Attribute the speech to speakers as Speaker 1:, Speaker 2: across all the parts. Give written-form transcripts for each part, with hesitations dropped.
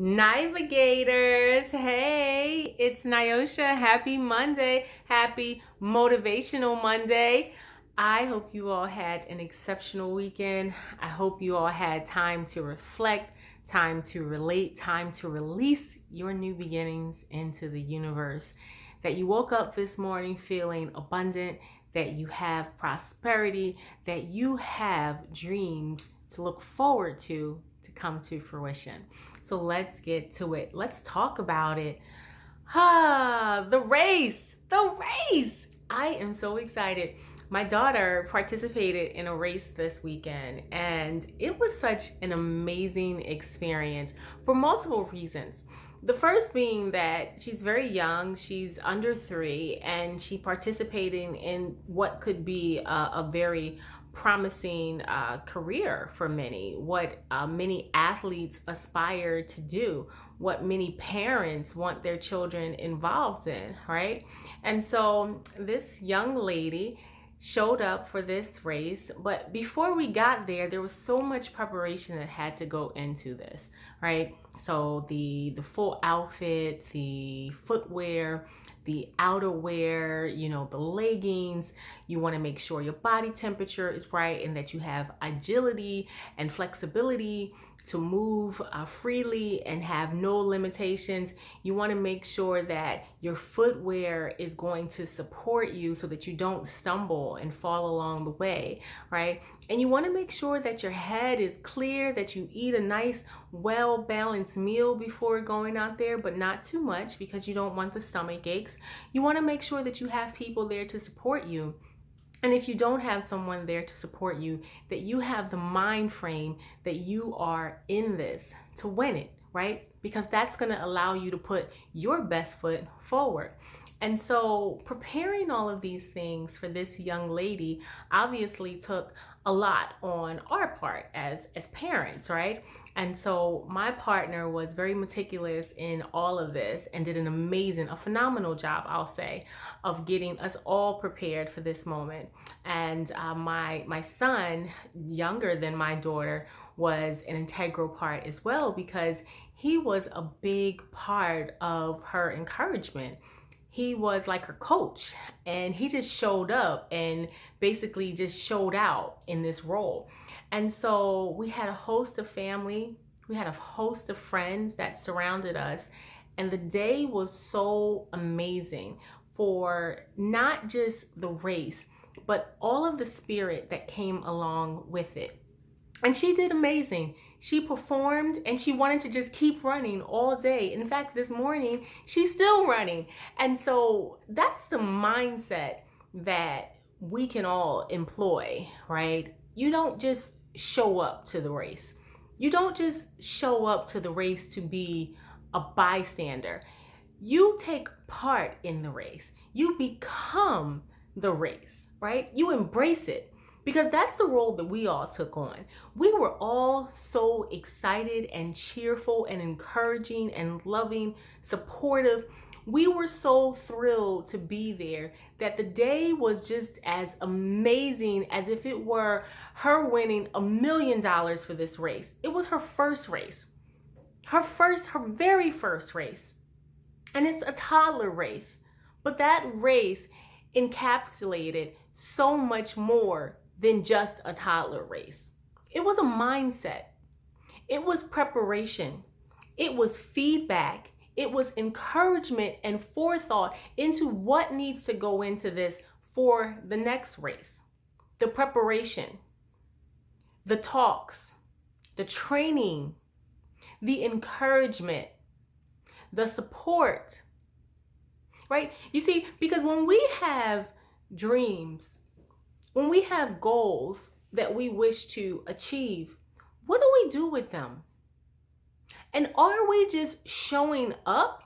Speaker 1: Navigators, hey, it's Nyosha. Happy Monday. Happy Motivational Monday. I hope you all had an exceptional weekend. I hope you all had time to reflect, time to relate, time to release your new beginnings into the universe. That you woke up this morning feeling abundant, that you have prosperity, that you have dreams to look forward to come to fruition. So let's get to it. Let's talk about it. The race, the race. I am so excited. My daughter participated in a race this weekend, and it was such an amazing experience for multiple reasons. The first being that she's very young, she's under 3, and she participating in what could be a very promising career for many, what many athletes aspire to do, what many parents want their children involved in, right? And so this young lady showed up for this race, but before we got there was so much preparation that had to go into this, right? So the full outfit, the footwear, the outerwear, the leggings. You want to make sure your body temperature is right and that you have agility and flexibility to move freely and have no limitations. You want to make sure that your footwear is going to support you so that you don't stumble and fall along the way, right? And you want to make sure that your head is clear, that you eat a nice, well-balanced meal before going out there, but not too much because you don't want the stomach aches. You want to make sure that you have people there to support you. And if you don't have someone there to support you, that you have the mind frame that you are in this to win it, right? Because that's going to allow you to put your best foot forward. And so preparing all of these things for this young lady obviously took a lot on our part as parents, right? And so my partner was very meticulous in all of this and did a phenomenal job, I'll say, of getting us all prepared for this moment. And my son, younger than my daughter, was an integral part as well because he was a big part of her encouragement. He was like her coach, and he just showed up and basically just showed out in this role. And so we had a host of family, we had a host of friends that surrounded us, and the day was so amazing for not just the race, but all of the spirit that came along with it. And she did amazing. She performed and she wanted to just keep running all day. In fact, this morning, she's still running. And so that's the mindset that we can all employ, right? You don't just show up to the race. You don't just show up to the race to be a bystander. You take part in the race. You become the race, right? You embrace it. Because that's the role that we all took on. We were all so excited and cheerful and encouraging and loving, supportive. We were so thrilled to be there that the day was just as amazing as if it were her winning $1 million for this race. It was her first race, her very first race. And it's a toddler race, but that race encapsulated so much more than just a toddler race. It was a mindset. It was preparation. It was feedback. It was encouragement and forethought into what needs to go into this for the next race. The preparation, the talks, the training, the encouragement, the support, right? You see, because when we have dreams, when we have goals that we wish to achieve, what do we do with them? And are we just showing up?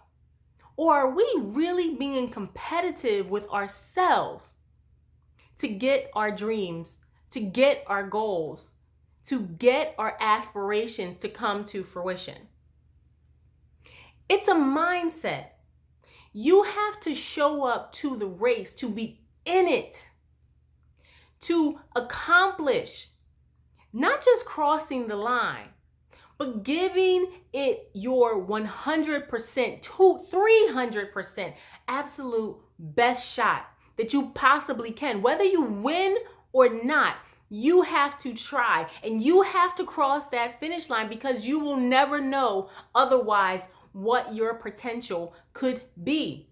Speaker 1: Or are we really being competitive with ourselves to get our dreams, to get our goals, to get our aspirations to come to fruition? It's a mindset. You have to show up to the race, to be in it, to accomplish, not just crossing the line, but giving it your 100% to 300% absolute best shot that you possibly can. Whether you win or not, you have to try and you have to cross that finish line, because you will never know otherwise what your potential could be.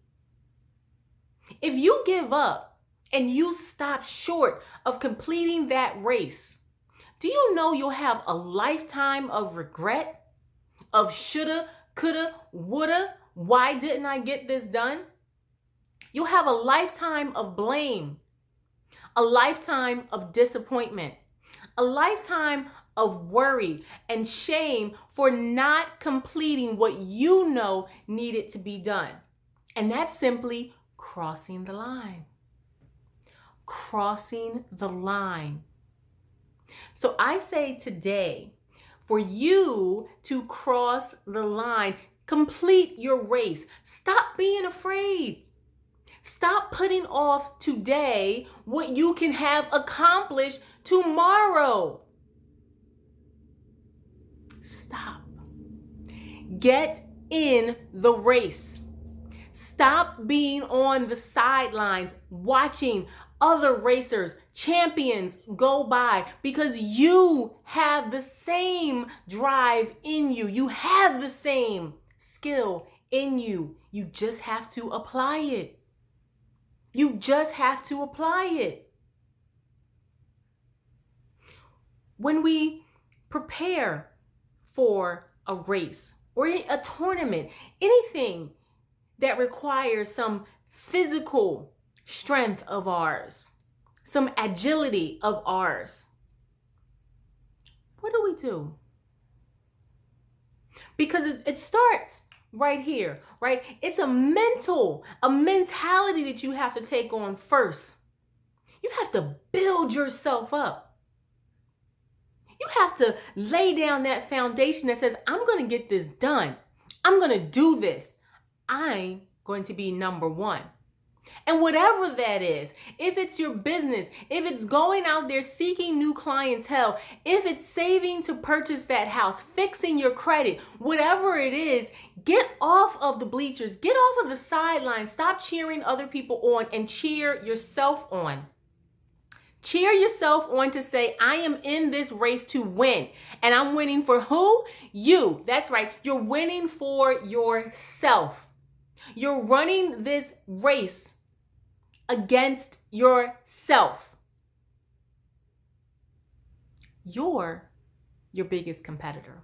Speaker 1: If you give up and you stop short of completing that race, do you know you'll have a lifetime of regret, of shoulda, coulda, woulda, why didn't I get this done? You'll have a lifetime of blame, a lifetime of disappointment, a lifetime of worry and shame for not completing what you know needed to be done. And that's simply crossing the line. Crossing the line. So I say today, for you to cross the line, complete your race. Stop being afraid. Stop putting off today what you can have accomplished tomorrow. Stop. Get in the race. Stop being on the sidelines watching other racers, champions go by, because you have the same drive in you. You have the same skill in you. You just have to apply it. You just have to apply it. When we prepare for a race or a tournament, anything that requires some physical strength of ours, some agility of ours, what do? Because it starts right here, right? It's a mentality that you have to take on first. You have to build yourself up. You have to lay down that foundation that says, I'm going to get this done. I'm going to do this. I'm going to be number one. And whatever that is, if it's your business, if it's going out there seeking new clientele, if it's saving to purchase that house, fixing your credit, whatever it is, get off of the bleachers, get off of the sidelines, stop cheering other people on and cheer yourself on. Cheer yourself on to say, I am in this race to win. And I'm winning for who? You. That's right. You're winning for yourself. You're running this race against yourself. You're your biggest competitor.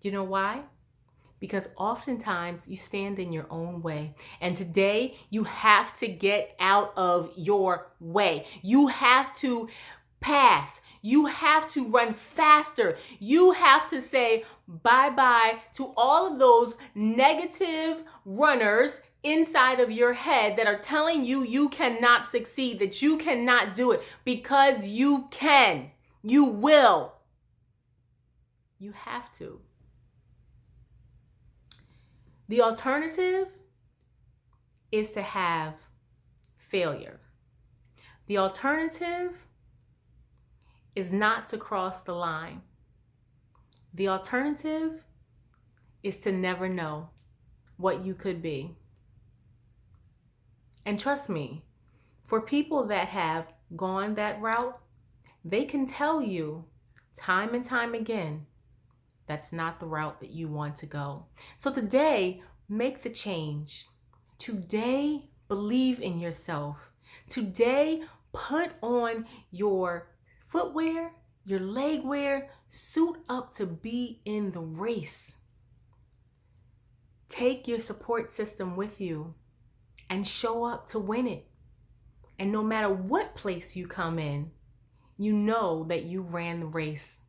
Speaker 1: You know why? Because oftentimes you stand in your own way. And today you have to get out of your way. You have to pass. You have to run faster. You have to say bye-bye to all of those negative runners inside of your head that are telling you you cannot succeed, that you cannot do it, because you can. You will. You have to. The alternative is to have failure. The alternative is not to cross the line. The alternative is to never know what you could be. And trust me, for people that have gone that route, they can tell you time and time again, that's not the route that you want to go. So today, make the change. Today, believe in yourself. Today, put on your footwear, your leg wear, suit up to be in the race. Take your support system with you and show up to win it. And no matter what place you come in, you know that you ran the race.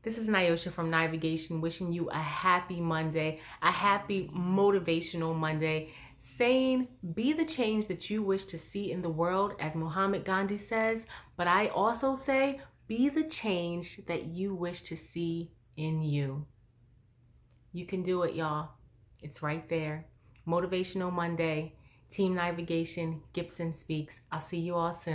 Speaker 1: This is Nyosha from Navigation, wishing you a happy Monday, a happy motivational Monday, saying be the change that you wish to see in the world, as Muhammad Gandhi says, but I also say be the change that you wish to see in you. You can do it, y'all. It's right there. Motivational Monday, Team Navigation, Gibson Speaks. I'll see you all soon.